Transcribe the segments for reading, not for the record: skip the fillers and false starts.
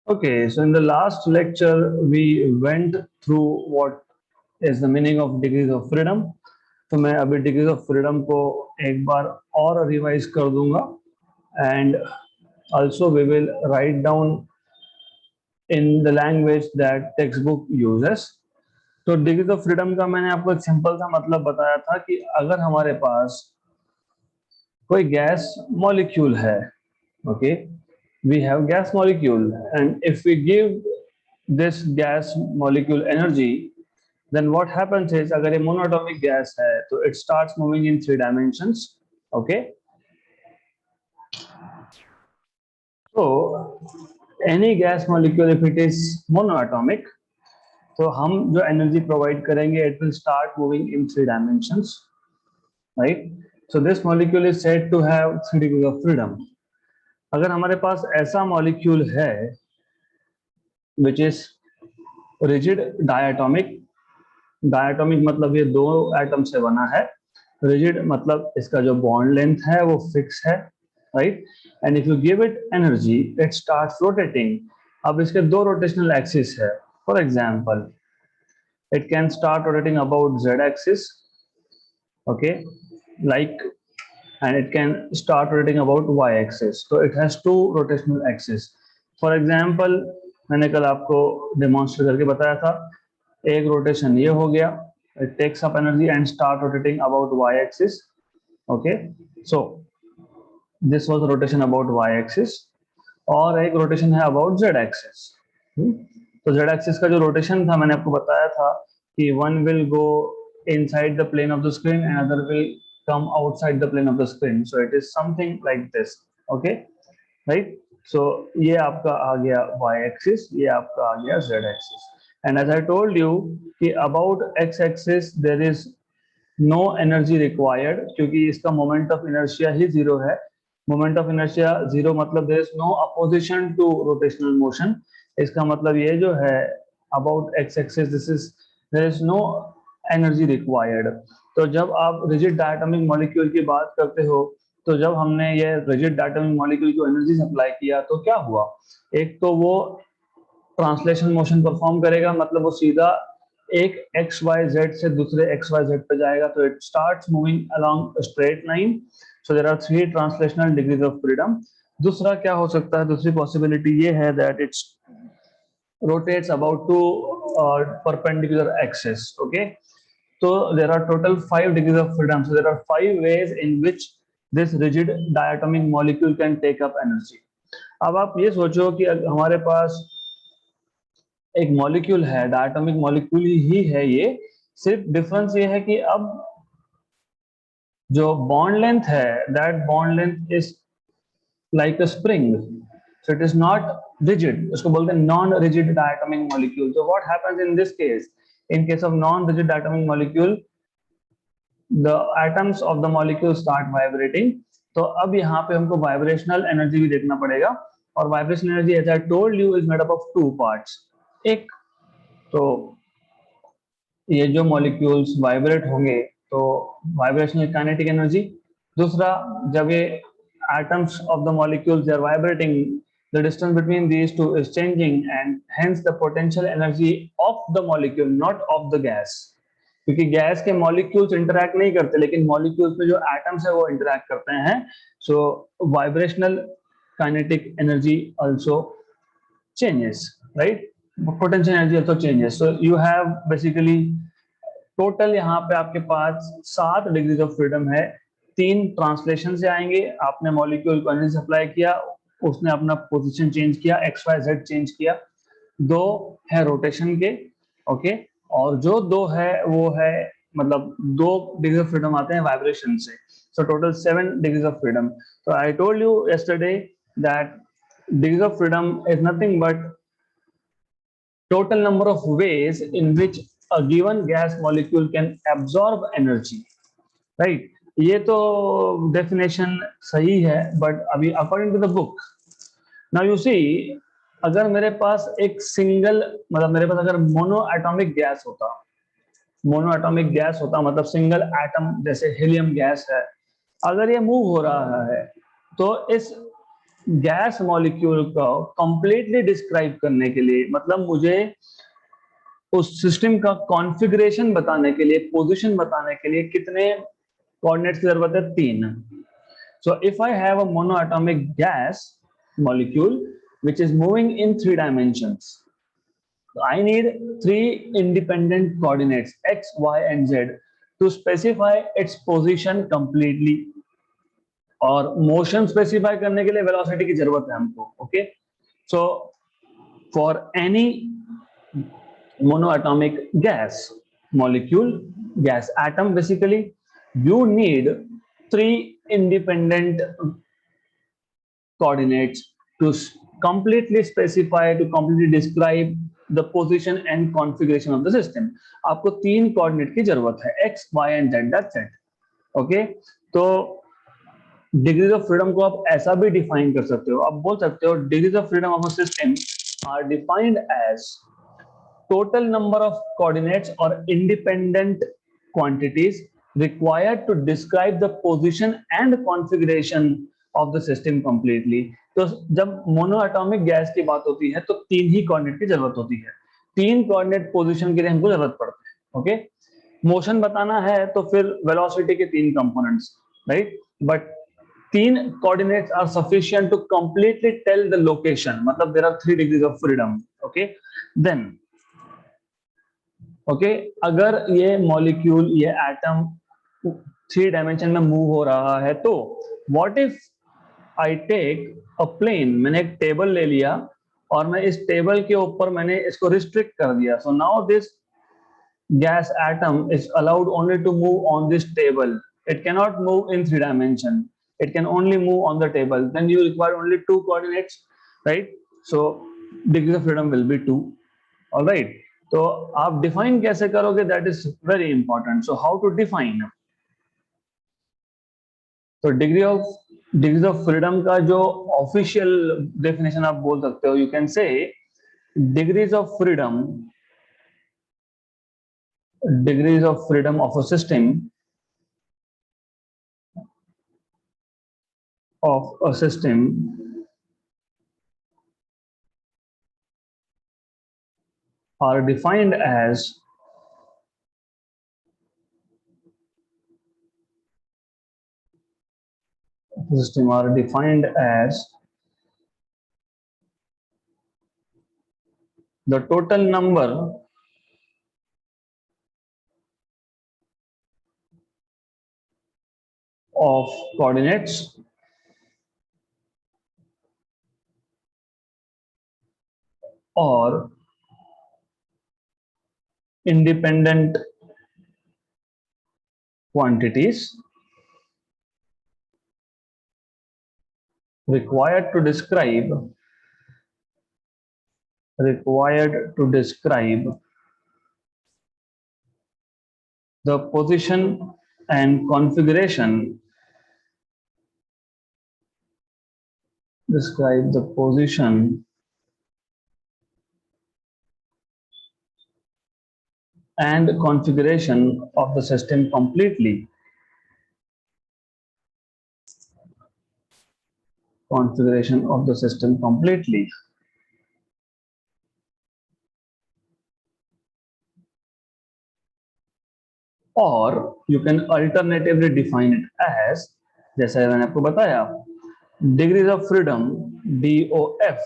Okay, so in the last lecture, we went through what is the meaning of degrees of freedom. तो मैं अभी degrees of freedom को एक बार और revise कर दूंगा and also we will write down in the language that textbook uses. तो degrees of freedom का मैंने आपको एक सिंपल सा मतलब बताया था कि अगर हमारे पास कोई गैस मॉलिक्यूल है, okay, we have gas molecule, and if we give this gas molecule energy, then what happens is अगर ये मोनोटॉमिक गैस है तो it starts moving in 3 dimensions. Okay, so any gas molecule if it is monoatomic, तो हम जो energy provide करेंगे it will start moving in 3 dimensions, right? So this molecule is said to have 3 degrees of freedom. अगर हमारे पास ऐसा molecule है which is rigid diatomic, diatomic मतलब ये दो एटम से बना है, रिजिड मतलब इसका जो बॉन्ड लेंथ है वो फिक्स है, right? And if you give it energy it starts rotating. अब इसके दो रोटेशनल एक्सिस है. For example it can start rotating about z axis, okay, like, and it can start rotating about y axis. So it has two rotational axes. For example, मैंने कल आपको demonstrate करके बताया था, एक रोटेशन ये हो गया, it takes up energy and start rotating about y axis. Okay, so this was rotation about y axis, और एक रोटेशन है about z axis. तो z axis का जो रोटेशन था मैंने आपको बताया था कि one will go inside the plane of the screen and other will come outside the plane of the screen. So it is something like this. Okay, right? So ये आपका आ गया y axis, ये आपका आ गया z axis. And as I told you कि about x axis there is no energy required क्योंकि इसका moment of inertia he zero है. Moment of inertia zero मतलब there is no opposition to rotational motion. इसका मतलब ये जो है about x axis this is there is no energy required. तो जब आप rigid diatomic molecule की बात करते हो तो जब हमने ये rigid diatomic molecule को एनर्जी सप्लाई किया तो क्या हुआ, एक तो वो ट्रांसलेशन मोशन परफॉर्म करेगा, मतलब वो सीधा एक एक्स वाई जेड से दूसरे एक्स वाई जेड पे जाएगा, तो it starts moving along straight line. So there are 3 translational degrees of freedom. दूसरा क्या हो सकता है, दूसरी पॉसिबिलिटी ये है that it's rotates about two perpendicular axes. Okay, so there are total 5 degrees of freedom. So there are 5 ways in which this rigid diatomic molecule can take up energy. अब आप ये सोचो कि हमारे पास एक मॉलिक्यूल है, डायटोमिक मॉलिक्यूल ही है ये, सिर्फ डिफरेंस ये है कि अब जो बॉन्ड लेंथ है that bond length is like a spring, so it is not rigid. उसको बोलते हैं नॉन रिजिड डायटोमिक मॉलिक्यूल. तो what happens in this case, in case of non rigid diatomic molecule the atoms of the molecule start vibrating. तो अब यहाँ पे हमको vibrational energy भी देखना पड़ेगा, और vibrational energy as I told you is made up of 2 parts. एक तो ये जो मॉलिक्यूल्स वाइब्रेट होंगे तो वाइब्रेशनल काइनेटिक एनर्जी. दूसरा, जब ये atoms of the molecules they are vibrating, the distance between these two is changing and hence the potential energy of the molecule, not of the gas. क्योंकि gas के molecules interact नहीं करते लेकिन molecules में जो एटम्स है वो interact करते हैं. So vibrational kinetic energy also changes, right? Potential energy also changes. So you have basically total यहाँ पे आपके पास 7 डिग्रीज ऑफ फ्रीडम है. 3 ट्रांसलेशन से आएंगे, आपने मॉलिक्यूल को एनर्जी सप्लाई किया, उसने अपना पोजीशन चेंज किया, एक्स वाई जेड चेंज किया. 2 है रोटेशन के, ओके, और जो 2 है वो है मतलब 2 डिग्री ऑफ फ्रीडम आते हैं वाइब्रेशन से. So total 7 degrees of freedom. तो I told you yesterday that degrees of freedom is nothing but total number of ways in which a given gas molecule can absorb energy, right? ये तो definition सही है, but अभी according to the book now you see, अगर मेरे पास एक single मतलब मेरे पास अगर मोनो एटॉमिक गैस होता, मोनो एटॉमिक गैस होता मतलब सिंगल एटम जैसे हीलियम गैस है, अगर ये मूव हो रहा है तो इस गैस मॉलिक्यूल को कंप्लीटली डिस्क्राइब करने के लिए, मतलब मुझे उस सिस्टम का कॉन्फ़िगरेशन बताने के लिए, पोजीशन बताने के लिए कितने कोऑर्डिनेट्स की जरूरत है? 3। So if I have a monoatomic gas molecule which is moving in 3 dimensions, I need 3 independent coordinates x, y and z to specify its position completely. और मोशन स्पेसिफाई करने के लिए वेलोसिटी की जरूरत है हमको. Okay, so for any monoatomic gas molecule, gas atom basically, you need 3 independent coordinates to completely specify, to completely describe the position and configuration of the system. आपको 3 coordinate की जरूरत है, x, y and z. That's it. Okay, तो degrees of freedom को आप ऐसा भी define कर सकते हो. आप बोल सकते हो degrees of freedom of a system are defined as total number of coordinates or independent quantities required to describe the position and configuration of the system completely. तो जब मोनोएटॉमिक गैस की बात होती है तो 3 ही कोऑर्डिनेट की जरूरत होती है. 3 कोऑर्डिनेट पोजीशन के लिए हमको जरूरत पड़ती है. ओके, मोशन बताना है तो फिर वेलोसिटी के 3 components, right, but 3 coordinates are sufficient to completely tell the location. मतलब there are 3 degrees of freedom. Okay, then अगर ये मॉलिक्यूल, ये एटम 3 डायमेंशन में मूव हो रहा है तो what if I take a plane, मैंने एक टेबल ले लिया और मैं इस टेबल के ऊपर मैंने इसको रिस्ट्रिक्ट कर दिया. So now this gas atom is allowed only to move on this table. It cannot move in 3 dimension. It can only move on the table. Then you require only 2 coordinates, right? So degree of freedom will be 2. All right. तो आप define कैसे करोगे, that is very important. So how to define? तो degree of freedom का जो official definition आप बोल सकते हो, you can say degrees of freedom of a system are defined as the total number of coordinates or independent quantities required to describe the position and configuration of the system completely. Or you can alternatively define it as, जैसे मैंने आपको बताया, degrees of freedom DOF.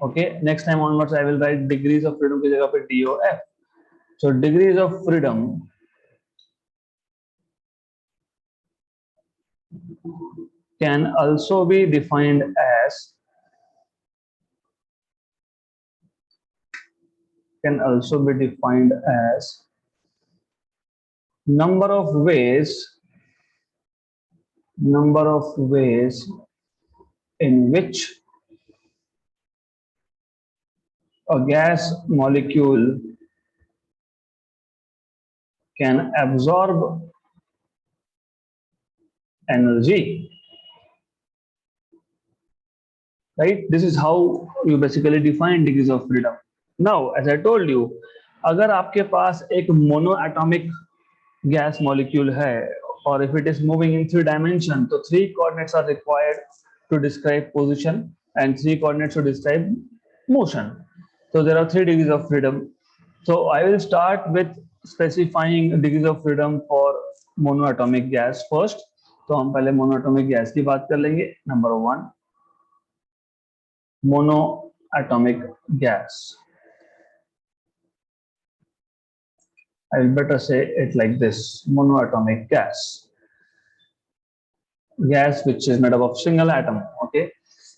Okay, next time onwards I will write degrees of freedom की जगह पे DOF. So degrees of freedom can also be defined as number of ways in which a gas molecule can absorb energy, right? This is how you basically define degrees of freedom. Now, as I told you, अगर आपके पास एक monoatomic gas molecule है और if it is moving in 3 dimension, तो 3 coordinates are required to describe position and 3 coordinates to describe motion. So there are 3 degrees of freedom. So I will start with specifying degrees of freedom for monoatomic gas first. तो हम पहले monoatomic gas की बात कर लेंगे. Number 1, monoatomic gas. I will better say it like this: monoatomic gas. Gas which is made up of single atom. Okay.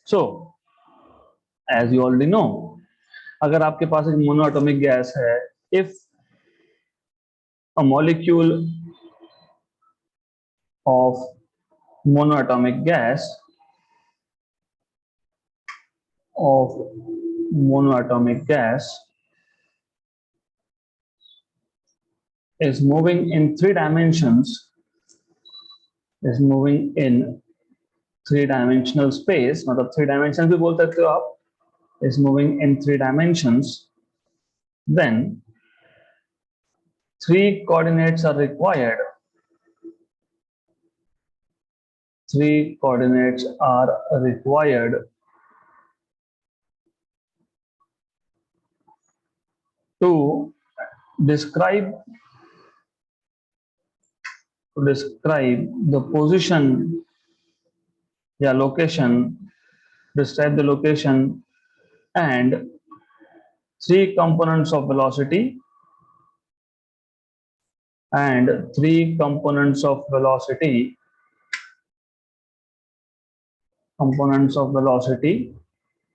So as you already know, अगर आपके पास एक monoatomic gas है, if a molecule of monoatomic gas is moving in 3 dimensions, is moving in 3-dimensional space, मतलब 3 dimensions भी बोल सकते हो आप, is moving in 3 dimensions, then 3 coordinates are required. 3 coordinates are required to describe the position, describe the location and 3 components of velocity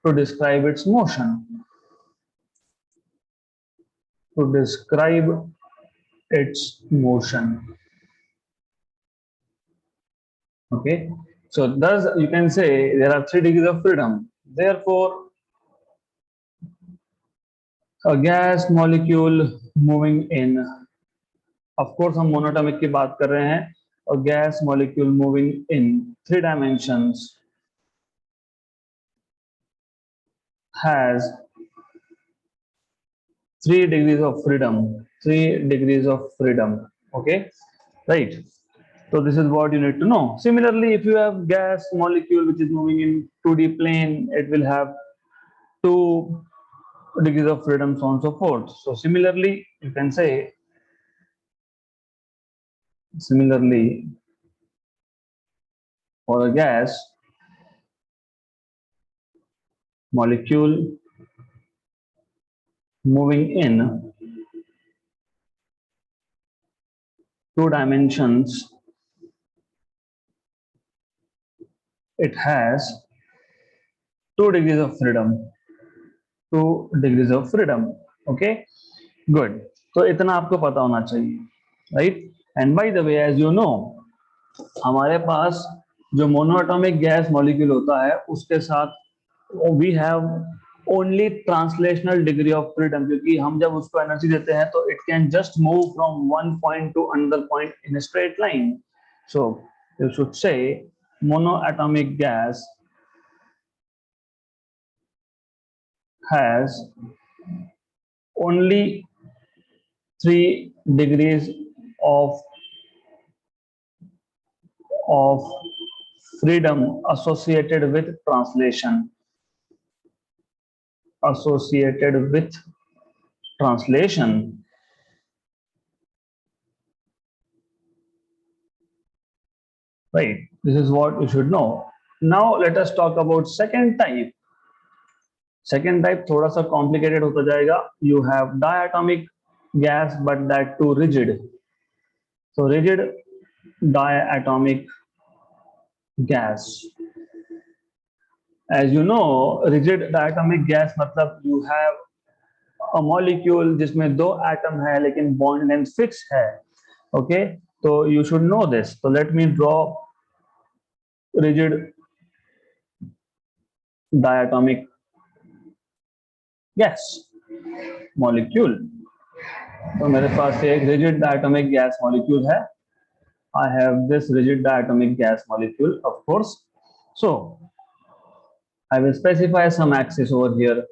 to describe its motion. Okay, so thus you can say there are 3 degrees of freedom. Therefore, a gas molecule moving in, of course हम monatomic की बात कर रहे हैं, a gas molecule moving in 3 dimensions has 3 degrees of freedom. Okay, right? So this is what you need to know. Similarly, if you have gas molecule which is moving in 2D plane, it will have 2 degrees of freedom, so on and so forth. So similarly, you can say for a gas molecule moving in 2 dimensions, it has 2 degrees of freedom. Okay, good. तो इतना आपको पता होना चाहिए, right? And by the way, as you know, हमारे पास जो monoatomic gas molecule होता है उसके साथ we have only translational degree of freedom, क्योंकि हम जब उसको एनर्जी देते हैं तो it can just move from one point to another point in a straight line. So you should say monoatomic gas has only 3 degrees of freedom associated with translation. Right, this is what you should know. Now let us talk about second type. थोड़ा सा complicated होता जाएगा. You have diatomic gas but that too rigid. So rigid diatomic gas. As you know, rigid diatomic gas मतलब you have a molecule जिसमें 2 atom है लेकिन bond length fixed है. Okay, so you should know this. So let me draw rigid diatomic gas molecule. तो मेरे पास एक rigid diatomic gas molecule है. I have this rigid diatomic gas molecule, of course. So I will specify some axis over here.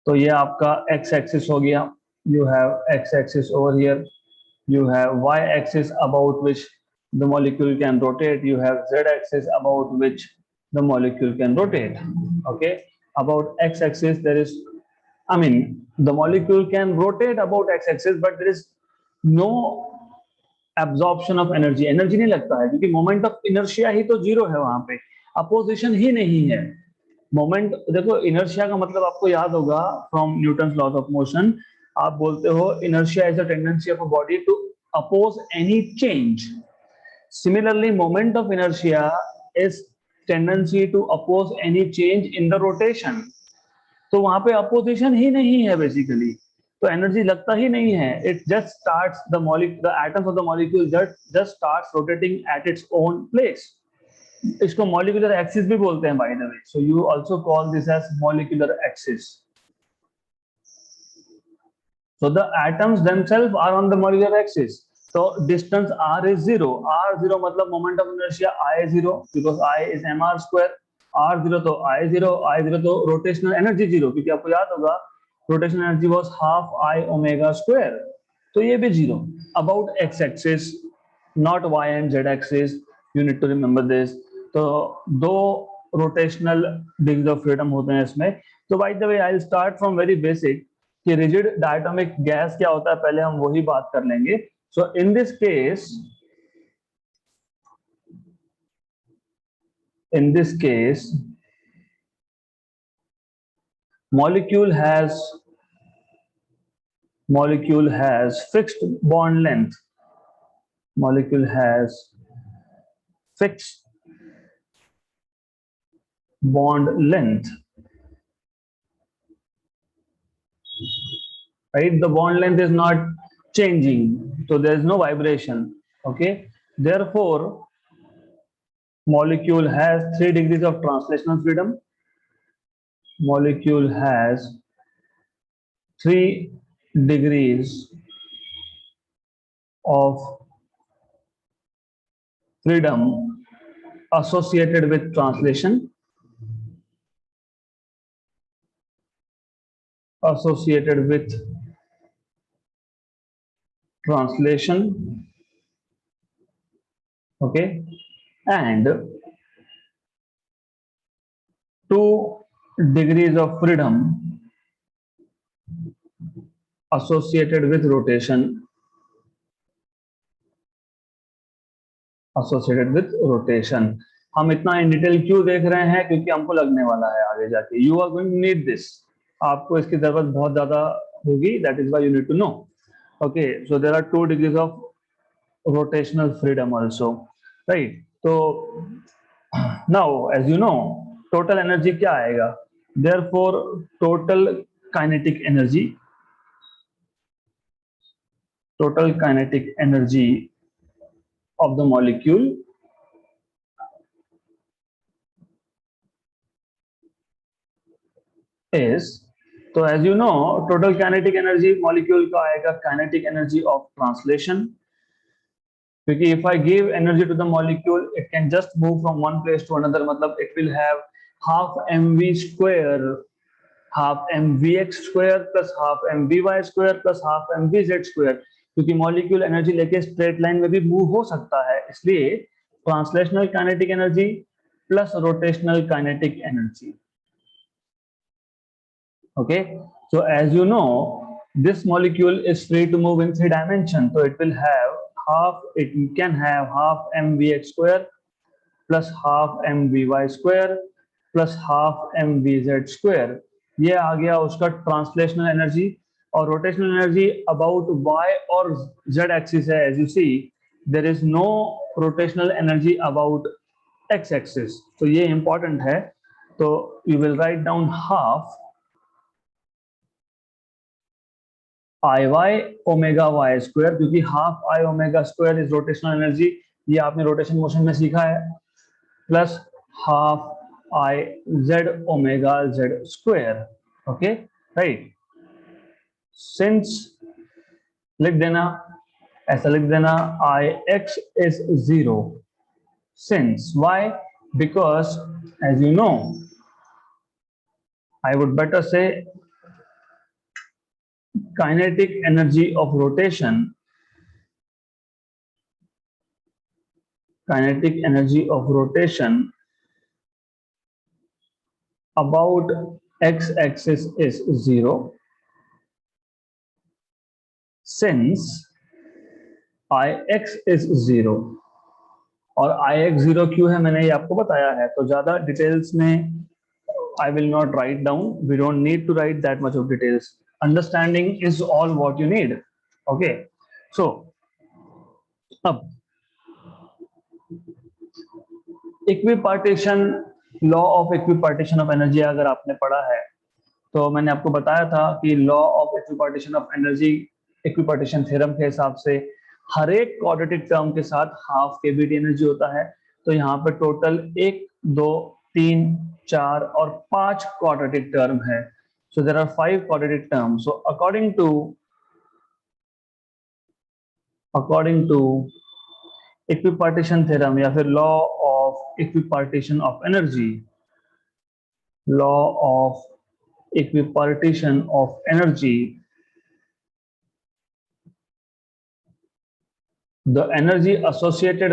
तो ये आपका x axis हो गया. You have x axis over here. You have y axis about which the molecule can rotate. You have z axis about which the molecule can rotate. Okay, about x-axis there is, I mean, the molecule can rotate about x-axis, but there is no absorption of energy. Energy नहीं लगता है क्योंकि moment of inertia ही तो zero है वहां पे, opposition ही नहीं है। मोमेंट देखो, इनर्शिया का मतलब आपको याद होगा from Newton laws of motion, आप बोलते हो inertia is a tendency of a body to oppose any change. Similarly, moment of inertia is tendency to oppose any change in the rotation. तो वहां पे अपोजिशन ही नहीं है बेसिकली, तो energy लगता ही नहीं है। It just starts the atoms of the molecule just starts rotating at its own place. इसको मॉलिक्यूलर एक्सिस भी बोलते हैं by the way, so you also call this as molecular axis. So the atoms themselves are on the molecular axis. So distance r is 0. r0 मतलब moment of inertia I0 because I is mr square. r0 तो I0, I0 तो rotational energy 0 क्योंकि आपको याद होगा rotational energy was half I omega square. तो ये भी 0. About x-axis, not y and z-axis. You need to remember this. तो दो rotational degrees of freedom होते हैं इसमें। तो by the way, I'll start from very basic. कि रिजिड डायटोमिक गैस क्या होता है पहले हम वही बात कर लेंगे। So in this case molecule has fixed bond length, molecule has fixed bond length, right? The bond length is not changing, so there is no vibration. Okay, therefore molecule has 3 degrees of translational freedom. Molecule has 3 degrees of freedom associated with translation. Associated with translation, okay, and 2 degrees of freedom associated with rotation. Associated with rotation. हम इतना in detail क्यों देख रहे हैं? क्योंकि हमको लगने वाला है आगे जाके। You are going to need this. आपको इसकी जरूरत बहुत ज्यादा होगी, that is why you need to know. Okay, so there are 2 degrees of rotational freedom also, right? So now as you know, total energy क्या आएगा? Therefore total kinetic energy of the molecule is, so as you know, total kinetic energy molecule का आएगा kinetic energy of translation, क्योंकि if I give energy to the molecule, it can just move from one place to another, मतलब it will have half mv square, half mvx square plus half mvy square plus half mvz square, क्योंकि molecule energy लेके straight line में भी move हो सकता है, इसलिए translational kinetic energy plus rotational kinetic energy. Okay, so as you know, this molecule is free to move in 3 dimensions, so it will have it can have half mvx square plus half mvy square plus half mvz square. ये आ गया उसका translational energy, और rotational energy about y और z axis है। As you see there is no rotational energy about x axis, तो ये important है। तो you will write down half IY omega y square, क्योंकि half I omega square is rotational energy, ये आपने rotation motion में सीखा है, plus half I Z omega Z square. Okay, right. Since लिख देना, ऐसा लिख देना Ix is 0, since why? Because as you know, I would better say kinetic energy of rotation, kinetic energy of rotation about x-axis is 0, since ix is 0, और ix 0 क्यों है मैंने ये आपको बताया है, तो ज्यादा डिटेल्स में I will not write down. We don't need to write that much of details. Understanding is all what you need. Okay. So, अब equipartition, law of equipartition of energy अगर आपने पढ़ा है, तो मैंने आपको बताया था कि law of equipartition of energy, equipartition theorem के हिसाब से हर एक क्वाड्रेटिक टर्म के साथ हाफ केवीटी एनर्जी होता है। तो यहाँ पे टोटल 1 2 3 4 और 5 क्वाड्रेटिक टर्म है। So there are 5 quadratic term. So according to equipartition theorem या फिर law of equipartition of energy, law of equipartition of energy, the energy associated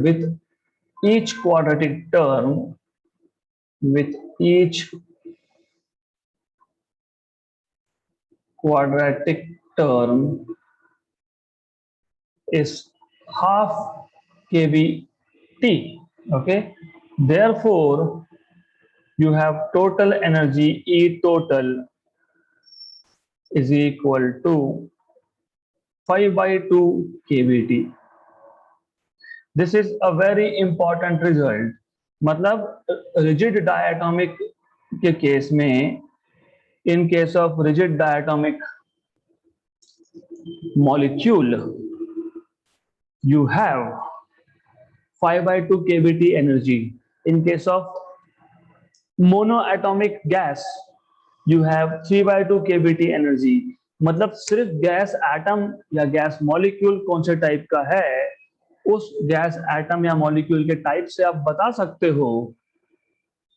with each quadratic term, with each quadratic term is half kVt. Okay, therefore you have total energy E total is equal to 5/2 kVt. This is a very important result. मतलब rigid diatomic के case में, in case of rigid diatomic molecule, you have 5/2 kVt energy. In case of monoatomic gas, you have 3/2 kVt energy. मतलब सिर्फ gas atom या gas molecule कौन से type का है, उस गैस एटम या मॉलिक्यूल के टाइप से आप बता सकते हो,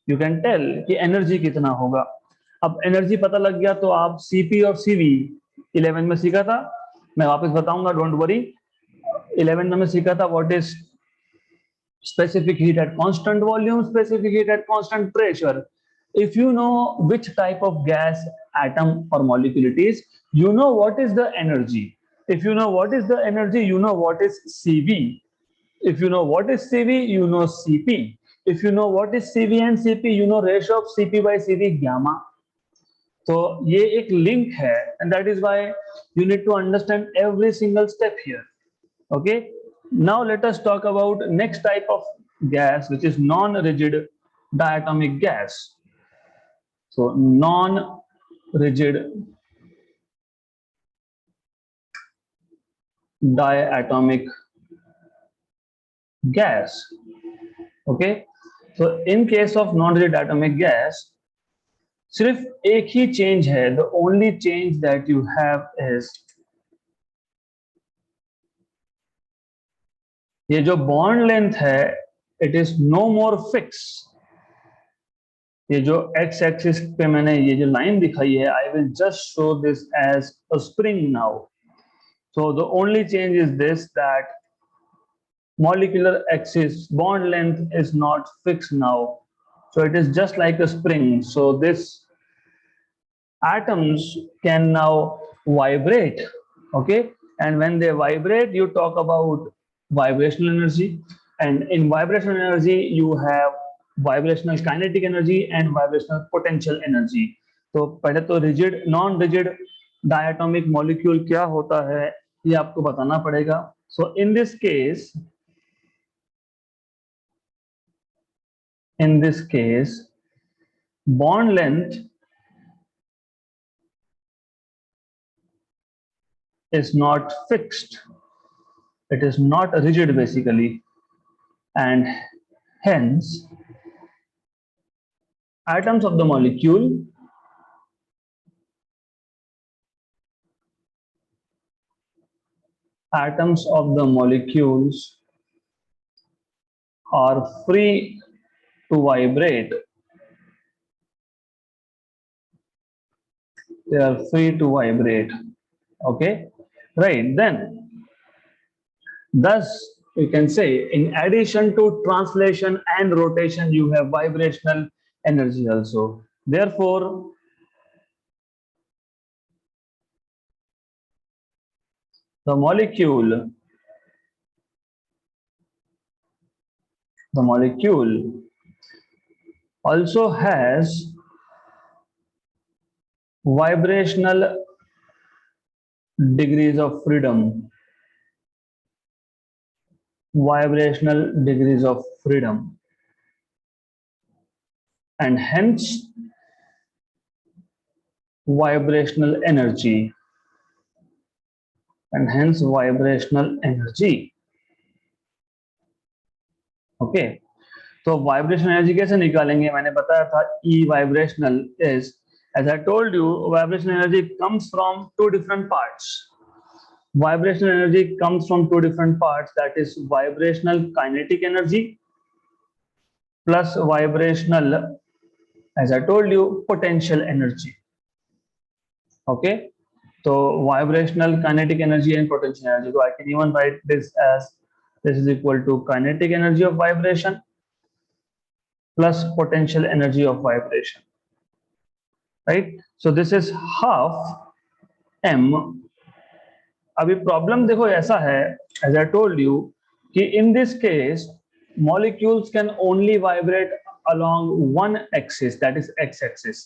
यू कैन टेल कि एनर्जी कितना होगा। अब एनर्जी पता लग गया तो आप सीपी और सीवी 11 में सीखा था, मैं वापस बताऊंगा, डोंट वरी। 11 में सीखा था what is specific heat at constant volume, specific heat at constant pressure. If you know which type of gas, atom or molecule it is, you know what is the energy. If you know what is the energy, you know what is CV. If you know what is CV, you know CP. If you know what is CV and CP, you know ratio of CP by CV gamma. तो ये एक link है, and that is why you need to understand every single step here. Okay. Now let us talk about next type of gas, which is non-rigid diatomic gas. So non-rigid diatomic gas. Okay. So in case of non-rigid diatomic gas, सिर्फ एक ही change है, the only change that you have is ये जो bond length है, it is no more fix. ये जो x axis पे मैंने ये जो लाइन दिखाई है, I will just show this as a spring now. So the only change is this that molecular axis bond length is not fixed now, so it is just like a spring. So this atoms can now vibrate. Okay, and when they vibrate, you talk about vibrational energy, and in vibrational energy you have vibrational kinetic energy and vibrational potential energy. तो पहले तो rigid non rigid diatomic molecule क्या होता है ये आपको बताना पड़ेगा। So in this case bond length is not fixed, it is not rigid basically, and hence atoms of the molecule are free to vibrate. They are free to vibrate. Okay, right. Then thus you can say in addition to translation and rotation, you have vibrational energy also. Therefore, the molecule also has vibrational degrees of freedom, and hence vibrational energy, okay. तो vibration energy कैसे निकालेंगे, मैंने बताया था E vibrational is, as I told you, vibration energy comes from two different parts, that is vibrational kinetic energy plus vibrational, as I told you, potential energy. Okay, so vibrational kinetic energy and potential energy, so I can even write this as this is equal to kinetic energy of vibration plus potential energy of vibration, right? So this is half m. अभी problem देखो ऐसा है, as I told you, कि in this case molecules can only vibrate along one axis, that is x axis.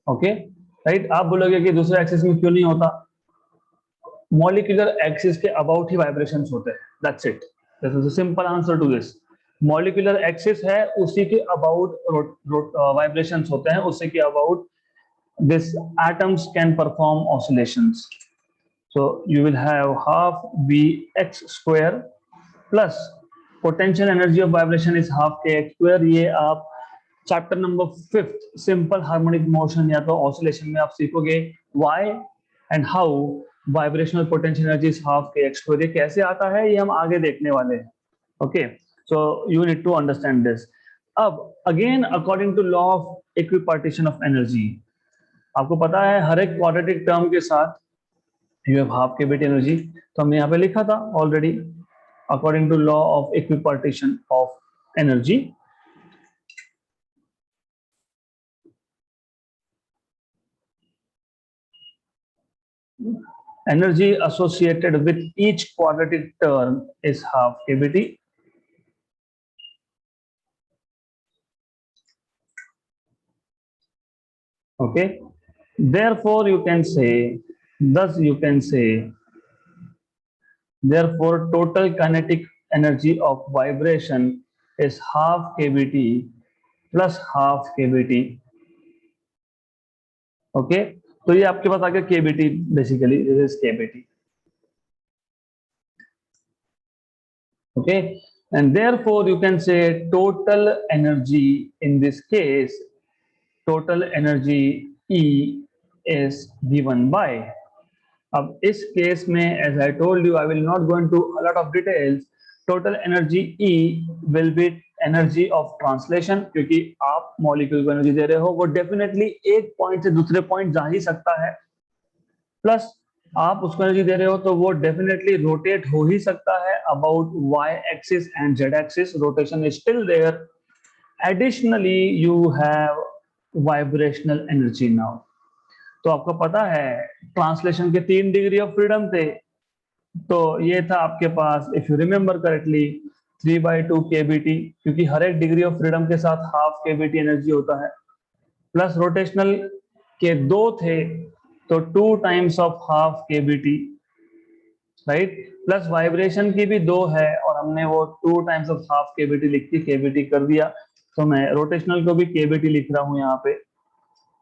Okay, right? आप बोलोगे कि दूसरे axis में क्यों नहीं होता, मॉलिक्यूलर एक्सिस के अबाउट ही वाइब्रेशंस होते हैं, that's it, this is a simple answer to this. Molecular axis है, उसी के अबाउट वाइब्रेशंस होते हैं, उसी के about this atoms can perform oscillations. So you will have half Vx square plus potential energy of vibration is half kx square। ये आप chapter number 5 simple harmonic motion या तो ऑसिलेशन में आप सीखोगे why and how vibrational potential energy is half kx square। ये कैसे आता है ये हम आगे देखने वाले हैं। Okay, so you need to understand this. अब again according to law of equipartition of energy, आपको पता है हर एक क्वाड्रेटिक टर्म के साथ you have half kBT energy, तो हमने यहाँ पे लिखा था already, according to law of equipartition of energy, energy associated with each quadratic term is half kBT. Okay, therefore you can say, therefore total kinetic energy of vibration is half kBT plus half kBT. Okay, तो ये आपके पास आ गया kBT, basically this is kBT। Okay, and therefore you can से total energy in this case, total energy E is given by, अब इस case में as I told you I will not go into a lot of details, total energy E will be energy of translation, क्योंकि आप molecule को energy दे रहे हो, वो definitely एक पॉइंट से दूसरे पॉइंट जा ही सकता है, प्लस आप उसको एनर्जी दे रहे हो तो वो डेफिनेटली रोटेट हो ही सकता है about y axis and z axis, rotation is still there. Additionally you have vibrational energy now. तो आपको पता है ट्रांसलेशन के 3 डिग्री ऑफ फ्रीडम थे, तो ये था आपके पास, if you remember correctly, 3/2 kBT, क्योंकि हर एक डिग्री ऑफ फ्रीडम के साथ हाफ kBT एनर्जी होता है, प्लस रोटेशनल के 2 थे तो 2 times of half kBT, right, plus vibration की भी 2 है और हमने वो 2 टाइम्स ऑफ हाफ kBT लिख के kBT कर दिया, तो मैं रोटेशनल को भी kBT लिख रहा हूं यहाँ पे,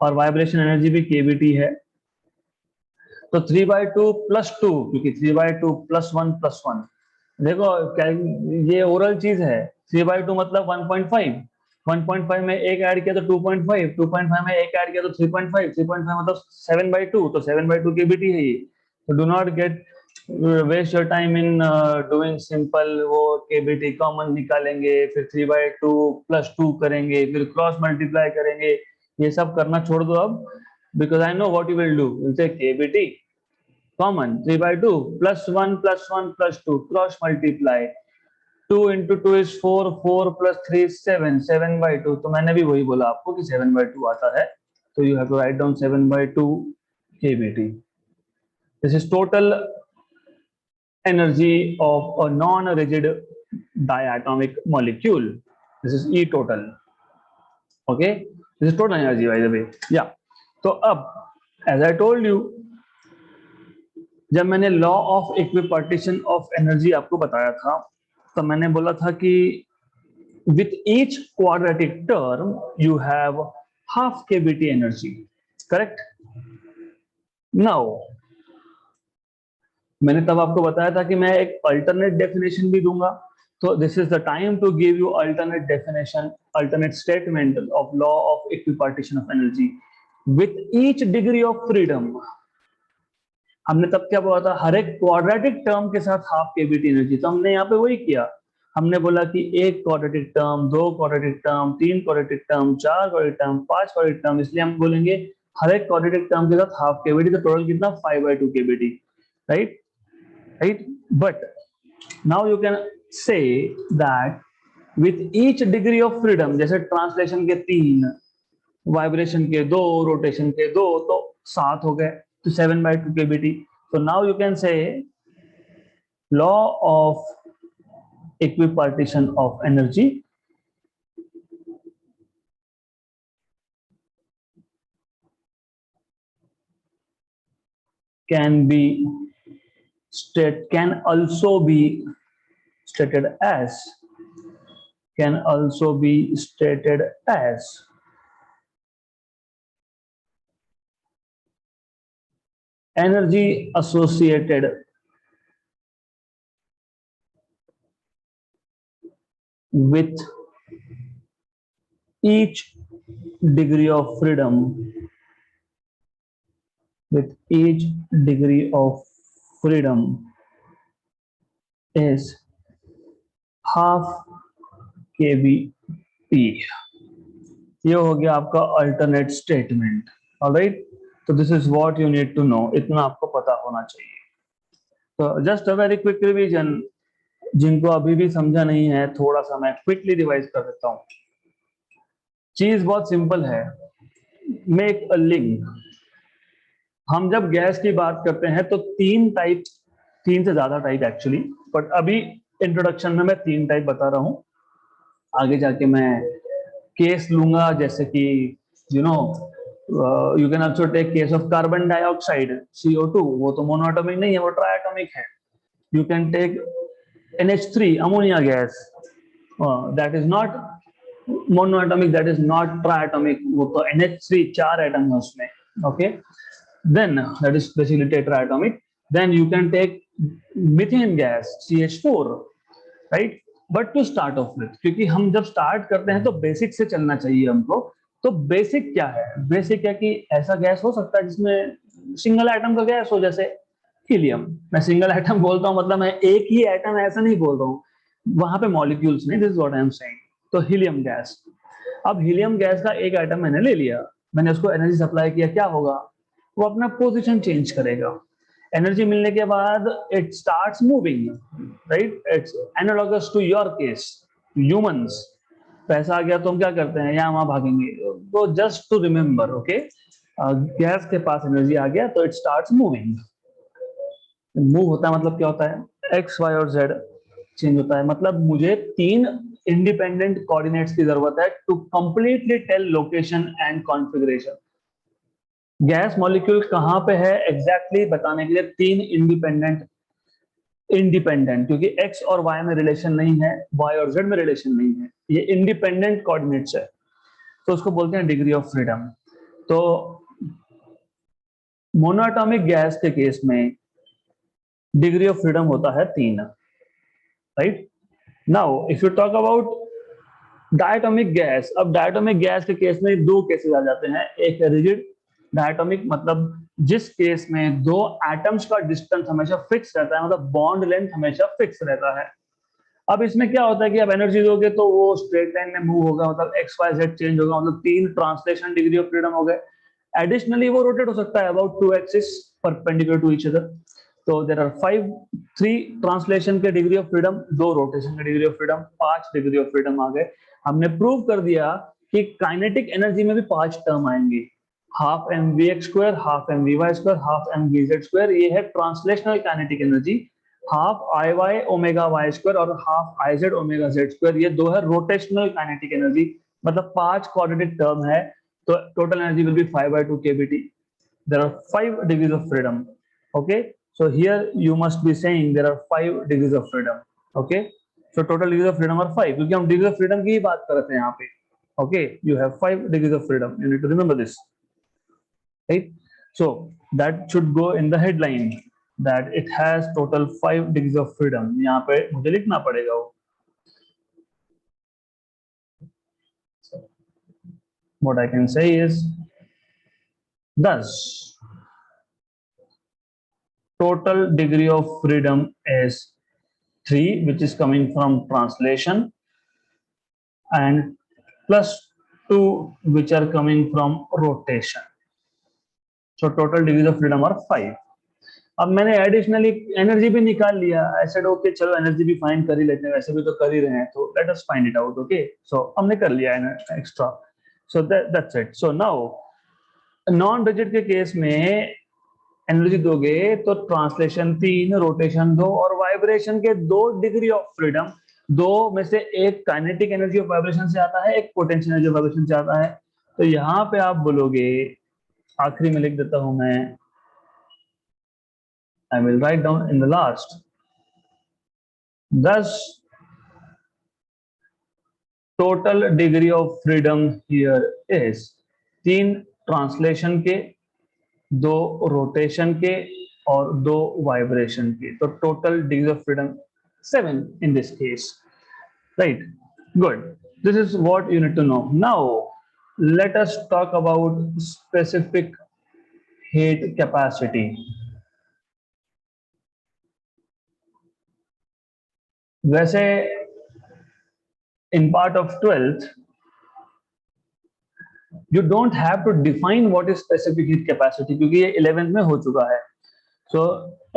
और वाइब्रेशन एनर्जी भी kBT है। तो 3/2 + 2, क्योंकि 3/2 + 1 देखो ये ओरल चीज है, 3/2 मतलब 1.5, 1.5 में एक ऐड किया तो 2.5, 2.5 में एक ऐड किया तो 3.5, 3.5 मतलब 7/2, तो 7/2 kBT है ये। तो do not get waste your time in doing simple, वो kBT कॉमन निकालेंगे, फिर 3/2 + 2 करेंगे, फिर क्रॉस मल्टीप्लाई करेंगे, ये सब करना छोड़ दो अब, because I know what you will do, will say kBT common 3/2 +1 + 1 + 2 cross multiply, 2 into 2 is 4, 4 plus 3 is 7, 7/2. तो मैंने भी वही बोला आपको कि 7/2 आता है, तो you have to write down 7/2 kBT. This is total energy of a non-rigid diatomic molecule. This is E total. Okay, this is total energy by the way. Yeah. तो अब as I told you, जब मैंने law of equipartition of energy आपको बताया था, तो मैंने बोला था कि with each quadratic term you have half kBT energy, correct? Now मैंने तब आपको बताया था कि मैं एक अल्टरनेट डेफिनेशन भी दूंगा, तो this is the time to give you alternate definition, alternate statement of law of equipartition of energy with each degree of freedom. हमने तब क्या बोला था, हर एक क्वाड्रेटिक टर्म के साथ हाफ केबीटी एनर्जी, तो हमने यहाँ पे वही किया। हमने बोला कि एक क्वाड्रेटिक टर्म, दो क्वाड्रेटिक टर्म, तीन क्वाड्रेटिक टर्म, चार क्वाड्रेटिक टर्म, पांच क्वाड्रेटिक टर्म, इसलिए हम बोलेंगे हर एक क्वाड्रेटिक टर्म के साथ हाफ केबीटी, तो टोटल कितना 5/2 KBT, right? But now you can say that with each degree of freedom, जैसे ट्रांसलेशन के 3, वाइब्रेशन के 2, रोटेशन के 2, तो 7 हो गए, तो 7/2 kBT. So now you can say law of equipartition of energy can also be stated as energy associated with each degree of freedom, is half kBT. ये हो गया आपका अल्टरनेट स्टेटमेंट, ऑलराइट? तो this is what you need to know, इतना आपको पता होना चाहिए। तो just a very quick revision, जिनको अभी भी समझा नहीं है, थोड़ा सा मैं क्विकली रिवाइज कर देता हूँ। चीज बहुत सिंपल है, मेक अ लिंक। हम जब गैस की बात करते हैं तो तीन से ज्यादा टाइप एक्चुअली, बट अभी इंट्रोडक्शन में मैं 3 टाइप बता रहा हूँ। आगे जाके मैं केस लूंगा, जैसे कि you can also take case of carbon dioxide CO2, वो तो मोनोएटॉमिक नहीं है, वो ट्राइएटॉमिक है। You can take NH3 ammonia gas, that is not monoatomic, that is not triatomic, वो तो NH3 4 एटम है उसमें, okay? Then that is basically tetraatomic. Then you can take methane gas CH4, right? But to start off with, क्योंकि हम जब start करते हैं तो बेसिक से चलना चाहिए हमको। तो बेसिक क्या है? बेसिक क्या कि ऐसा गैस हो सकता है जिसमें सिंगल एटम का गैस हो, जैसे हीलियम। मैं सिंगल एटम बोलता हूँ मतलब मैं एक ही एटम ऐसा नहीं बोल रहा हूँ, वहां पे मॉलिक्यूल्स नहीं, this is what I am saying. तो हीलियम गैस, अब हीलियम गैस का एक एटम मैंने ले लिया, मैंने उसको एनर्जी सप्लाई किया, क्या होगा? वो अपना पोजीशन चेंज करेगा। एनर्जी मिलने के बाद it starts moving, right? It's analogous to your case, humans. पैसा आ गया तो हम क्या करते हैं, यहाँ वहां भागेंगे। तो just to remember, okay, gas के पास एनर्जी आ गया तो इट स्टार्ट्स मूविंग। मूव होता है मतलब क्या होता है? एक्स, वाई और जेड चेंज होता है, मतलब मुझे 3 इंडिपेंडेंट कोऑर्डिनेट्स की जरूरत है to completely tell location and configuration. Gas molecule कहां पे है एग्जैक्टली बताने के लिए 3 इंडिपेंडेंट, क्योंकि एक्स और वाई में रिलेशन नहीं है, वाई और जेड में रिलेशन नहीं है, ये इंडिपेंडेंट कोऑर्डिनेट्स है, तो उसको बोलते हैं डिग्री ऑफ फ्रीडम। तो मोनोएटॉमिक गैस के केस में डिग्री ऑफ फ्रीडम होता है 3, right? Now if you talk about diatomic gas, अब डायटोमिक गैस के केस में 2 केसेस आ जाते हैं। एक रिजिड डायटोमिक, मतलब जिस केस में 2 एटम्स का डिस्टेंस हमेशा फिक्स रहता है, मतलब बॉन्ड लेंथ हमेशा फिक्स रहता है। अब इसमें क्या होता है कि अब एनर्जी दोगे तो वो स्ट्रेट लाइन में मूव होगा, मतलब एक्स वाई जेड चेंज होगा, मतलब 3 ट्रांसलेशन डिग्री ऑफ फ्रीडम हो गए। एडिशनली वो रोटेट हो सकता है about 2 axis perpendicular to each other. तो देयर आर 3 ट्रांसलेशन के डिग्री ऑफ फ्रीडम, 2 रोटेशन के degree of freedom, 5 degree of freedom आ गए। हमने प्रूव कर दिया कि काइनेटिक एनर्जी में भी 5 टर्म आएंगे, half M V X square, half M V Y square, half M V Z square. ये है translational kinetic energy, half I Y omega Y square और half I Z omega Z square. ये 2 है rotational kinetic energy, मतलब 5 quadratic term है, तो total energy will be 5/2 kBT। There are 5 degrees of freedom. Okay, so here you must be saying there are 5 degrees of freedom. Okay, so total degrees of freedom are 5, क्योंकि हम degrees of freedom की ही बात कर रहे थे यहाँ पे। Okay, you have 5 degrees of freedom. You need to remember this, right? So that should go in the headline that it has total 5 degrees of freedom. यहाँ पे मुझे लिखना पड़ेगा वो। What I can say is thus total degree of freedom is 3, which is coming from translation, and plus 2, which are coming from rotation. So total degrees of freedom are 5. अब मैंने additionally energy भी निकाल लिया। I said okay चलो energy भी find कर ही लेते हैं, वैसे भी तो कर ही रहे हैं, तो let us find it out. Okay, so हमने कर लिया extra, so that's it. So now non rigid के केस में एनर्जी दोगे तो ट्रांसलेशन 3, रोटेशन 2 और वाइब्रेशन के 2 डिग्री ऑफ फ्रीडम। 2 में से एक काइनेटिक एनर्जी ऑफ वाइब्रेशन से आता है, एक पोटेंशियल एनर्जी ऑफ वाइब्रेशन से आता है। तो यहाँ पे आप बोलोगे, आखिरी में लिख देता हूं मैं, I will write down in the last, thus total degree of freedom here is 3 translation के, 2 रोटेशन के और 2 वाइब्रेशन के। तो total degree of freedom 7 in this case, right? Good. This is what you need to know. Now let us talk about specific heat capacity. वैसे in part of 12th you don't have to define what is specific heat capacity, क्योंकि ये 11th में हो चुका है। So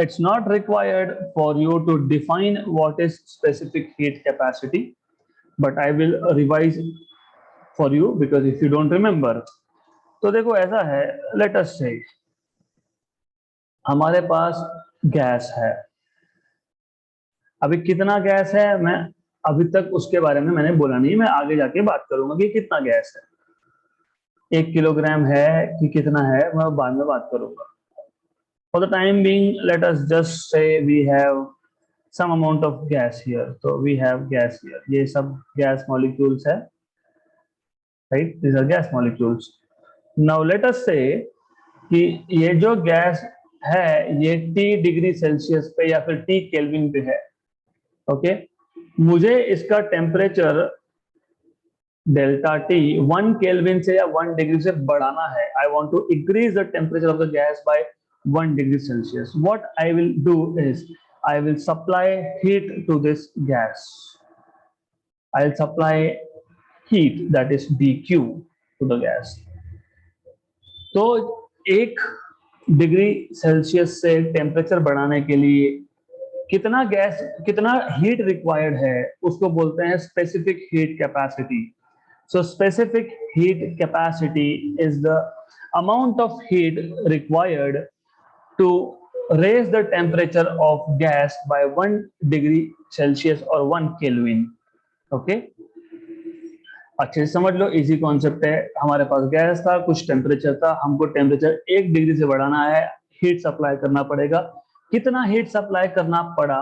it's not required for you to define what is specific heat capacity, but I will revise for you because if you don't remember, तो देखो ऐसा है, let us say हमारे पास गैस है। अभी कितना गैस है मैं अभी तक उसके बारे में मैंने बोला नहीं, मैं आगे जाके बात करूंगा कि कितना गैस है, 1 किलोग्राम है कि कितना है, मैं बाद में बात करूंगा। For the time being, let us just say we have some amount of gas here. So we have gas here. ये सब gas molecules है, right? These are gas molecules. Now let us say कि ये जो gas है ये T degree Celsius पे या फिर T केल्विन पे है। ओके, मुझे इसका टेम्परेचर डेल्टा T 1 केल्विन से या 1 डिग्री से बढ़ाना है। I want to increase the temperature of the gas by 1 degree Celsius. What I will do is I will supply heat to this gas. I'll supply heat, that is dq, to the gas. तो 1 degree Celsius से temperature बढ़ाने के लिए कितना gas, कितना heat required है, उसको बोलते हैं specific heat capacity. So specific heat capacity is the amount of heat required to raise the temperature of gas by 1 degree Celsius or 1 Kelvin. Okay, अच्छे से समझ लो, इजी कॉन्सेप्ट है। हमारे पास गैस था, कुछ टेम्परेचर था, हमको टेम्परेचर 1 डिग्री से बढ़ाना है, हीट सप्लाई करना पड़ेगा। कितना हीट सप्लाई करना पड़ा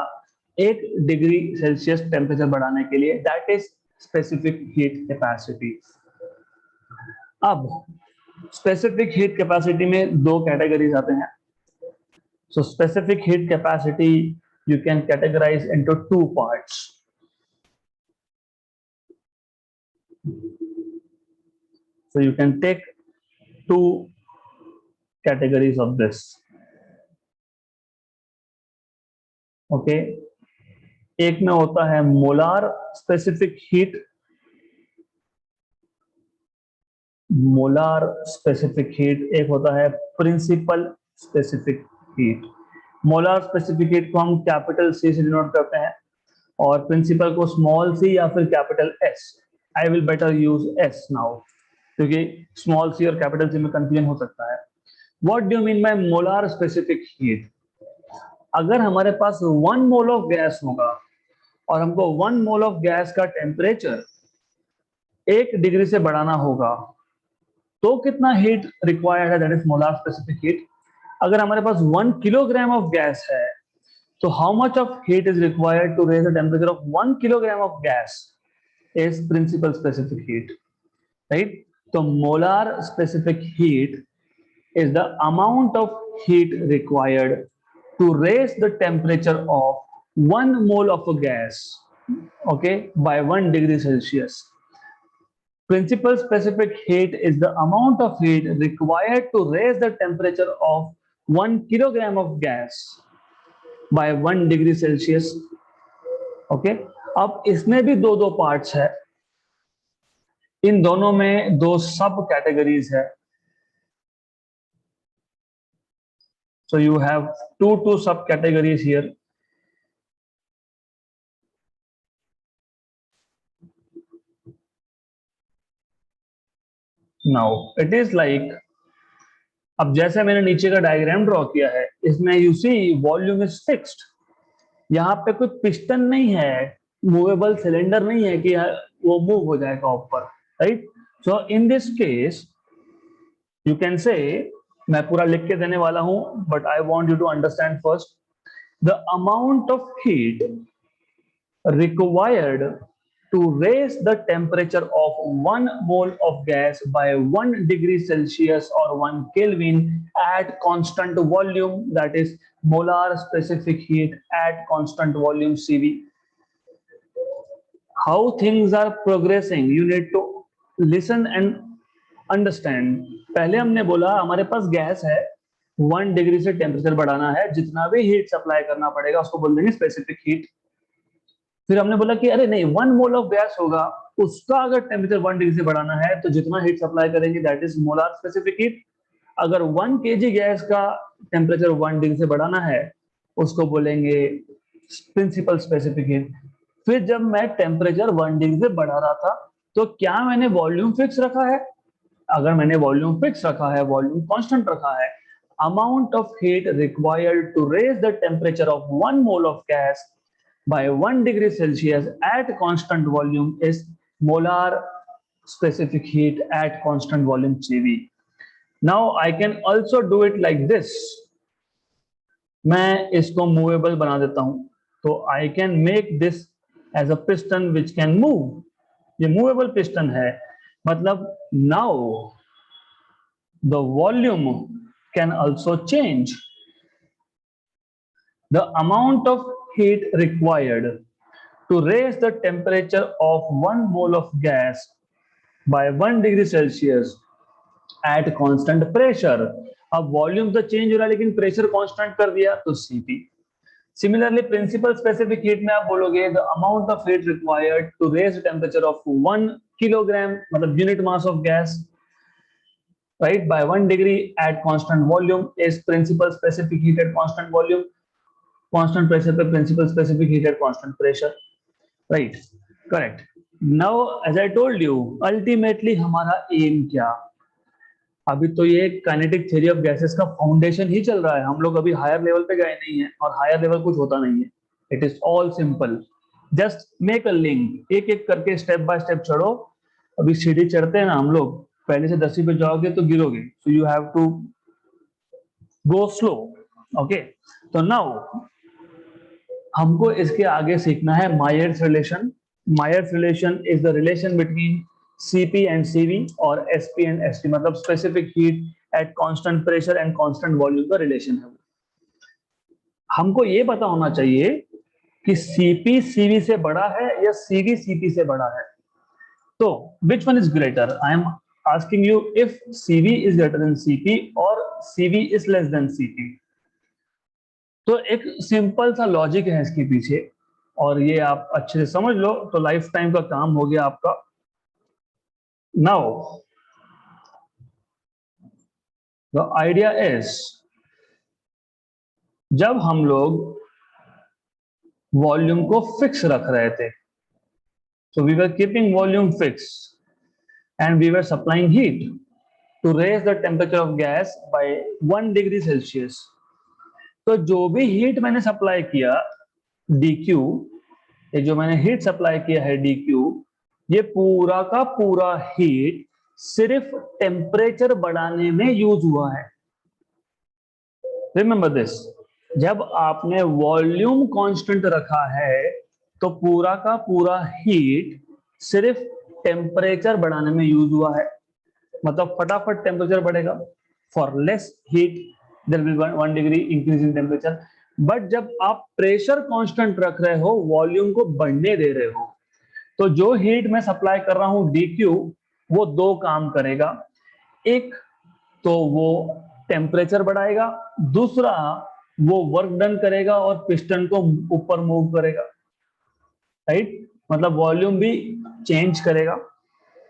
1 डिग्री सेल्सियस टेम्परेचर बढ़ाने के लिए, that is specific heat capacity. अब स्पेसिफिक हीट कैपेसिटी में 2 कैटेगरीज आते हैं। So specific heat capacity you can categorize into 2 parts. So you can take 2 categories of this. Okay, एक में होता है molar specific heat, molar specific heat, एक होता है principal specific heat. Molar specific heat को हम कैपिटल सी से डिनोट करते हैं और प्रिंसिपल को स्मॉल सी या फिर capital S. I will better use S now, क्योंकि स्मॉल सी और कैपिटल सी में कंफ्यूजन हो सकता है। What do you mean by molar specific heat? अगर हमारे पास 1 मोल ऑफ गैस होगा और हमको 1 मोल ऑफ गैस का टेम्परेचर 1 डिग्री से बढ़ाना होगा, तो कितना हीट रिक्वायर्ड है, that is molar specific heat. अगर हमारे पास 1 किलोग्राम ऑफ गैस है, तो how much of heat is required to raise the temperature of 1 kilogram of gas is principal specific heat, right? तो molar specific heat is the amount of heat required to raise the temperature of 1 mole of a gas, okay, by 1 degree Celsius. Principal specific heat is the amount of heat required to raise the temperature of 1 kilogram of gas by 1 degree Celsius. Okay, अब इसमें भी दो parts है, इन दोनों में 2 सब categories है। So you have two subcategories here. Now it is like, अब जैसे मैंने नीचे का डायग्राम ड्रॉ किया है, इसमें you see volume is fixed. यहाँ पे कोई पिस्टन नहीं है, मूवेबल सिलेंडर नहीं है कि वो मूव हो जाएगा ऊपर, right? So in this case you can say, मैं पूरा लिख के देने वाला हूं, but I want you to understand first the amount of heat required to raise the temperature of 1 mole of gas by 1 degree Celsius or 1 Kelvin at constant volume, that is molar specific heat at constant volume CV. How things are progressing, you need to listen and understand. पहले हमने बोला हमारे पास gas है, 1 degree से temperature बढ़ाना है, जितना भी हीट सप्लाई करना पड़ेगा उसको बोल देंगे स्पेसिफिक हीट। फिर हमने बोला कि अरे नहीं, 1 मोल ऑफ गैस होगा, उसका अगर टेम्परेचर 1 डिग्री से बढ़ाना है तो जितना हीट सप्लाई करेंगे that is molar specific heat. अगर 1 केजी गैस का टेम्परेचर 1 डिग्री से बढ़ाना है, उसको बोलेंगे प्रिंसिपल स्पेसिफिक हीट। फिर जब मैं टेम्परेचर 1 डिग्री से बढ़ा रहा था, तो क्या मैंने वॉल्यूम फिक्स रखा है? अगर मैंने वॉल्यूम फिक्स रखा है, वॉल्यूम कांस्टेंट रखा है, amount of heat required to raise the temperature of 1 mole of gas by 1 degree Celsius at constant volume is molar specific heat at constant volume CV. Now I can also do it like this. मैं इसको movable बना देता हूं, तो I can make this as a piston which can move. ये movable piston है, मतलब now the volume can also change. The amount of heat required to raise the temperature of 1 mole of gas by 1 degree Celsius at constant pressure. अब volume तो change हो रहा है लेकिन pressure constant कर दिया, तो Cp. Similarly, principal specific heat में आप बोलोगे the amount of heat required to raise the temperature of 1 kilogram, मतलब unit mass of gas, right, by 1 degree at constant volume is principal specific heat at constant volume. Constant pressure पे principal specific heat at constant pressure, right? Correct. Now as I told you, ultimately हमारा aim क्या? अभी तो ये kinetic theory of gases का foundation ही चल रहा है, हम लोग अभी हायर लेवल पे गए नहीं है, और हायर लेवल कुछ होता नहीं है। It is all simple, just make a link, एक एक करके स्टेप बाय स्टेप चढ़ो। अभी सीढ़ी चढ़ते हैं ना हम लोग, पहले से 10वीं पे जाओगे तो गिरोगे, so you have to go slow, okay? तो नाउ हमको इसके आगे सीखना है Mayer's relation. Mayer's relation is the relation between Cp and Cv और Sp and St, मतलब specific heat at constant pressure and constant volume का रिलेशन है। हमको ये पता होना चाहिए कि Cp Cv से बड़ा है या Cv Cp से बड़ा है। तो which one is greater? I am asking you if Cv is greater than Cp और Cv is less than Cp। तो एक सिंपल सा लॉजिक है इसके पीछे, और ये आप अच्छे से समझ लो तो लाइफ टाइम का काम हो गया आपका। Now the idea is जब हम लोग वॉल्यूम को फिक्स रख रहे थे, so we were keeping volume fixed and we were supplying heat to raise the temperature of gas by 1 degree Celsius. तो जो भी हीट मैंने सप्लाई किया dq, ये जो मैंने हीट सप्लाई किया है dq, ये पूरा का पूरा हीट सिर्फ टेम्परेचर बढ़ाने में यूज हुआ है। रिमेंबर दिस, जब आपने वॉल्यूम कांस्टेंट रखा है तो पूरा का पूरा हीट सिर्फ टेम्परेचर बढ़ाने में यूज हुआ है, मतलब फटाफट टेम्परेचर बढ़ेगा। For less heat there will be 1 degree increase in temperature. But जब आप प्रेशर कांस्टेंट रख रहे हो, वॉल्यूम को बढ़ने दे रहे हो, तो जो हीट मैं सप्लाई कर रहा हूं dq, वो दो काम करेगा। एक तो वो टेम्परेचर बढ़ाएगा, दूसरा वो वर्क डन करेगा और पिस्टन को ऊपर मूव करेगा, राइट? मतलब वॉल्यूम भी चेंज करेगा।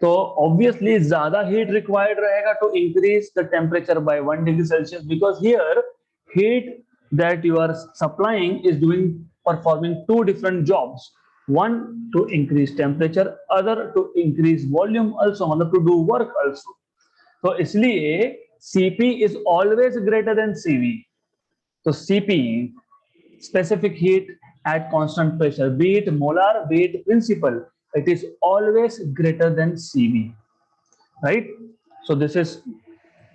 तो ऑब्वियसली ज्यादा हीट रिक्वायर्ड रहेगा to increase the temperature by 1 degree Celsius, because here heat that you are supplying is doing performing two different jobs, one to increase temperature, other to increase volume also, मतलब to do work also. तो इसलिए Cp is always greater than Cv. तो Cp, specific heat at constant pressure, be it molar, be it principal, it is always greater than Cv, right? So this is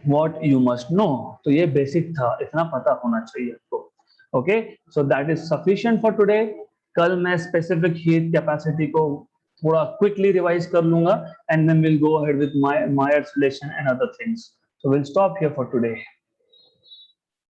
what you must know. तो ये basic था, इतना पता होना चाहिए आपको। Okay, so that is sufficient for today. कल मैं स्पेसिफिक हीट कैपेसिटी को थोड़ा क्विकली रिवाइज कर लूंगा, and then will go ahead with Mayer's relation and other things. So will stop here for today.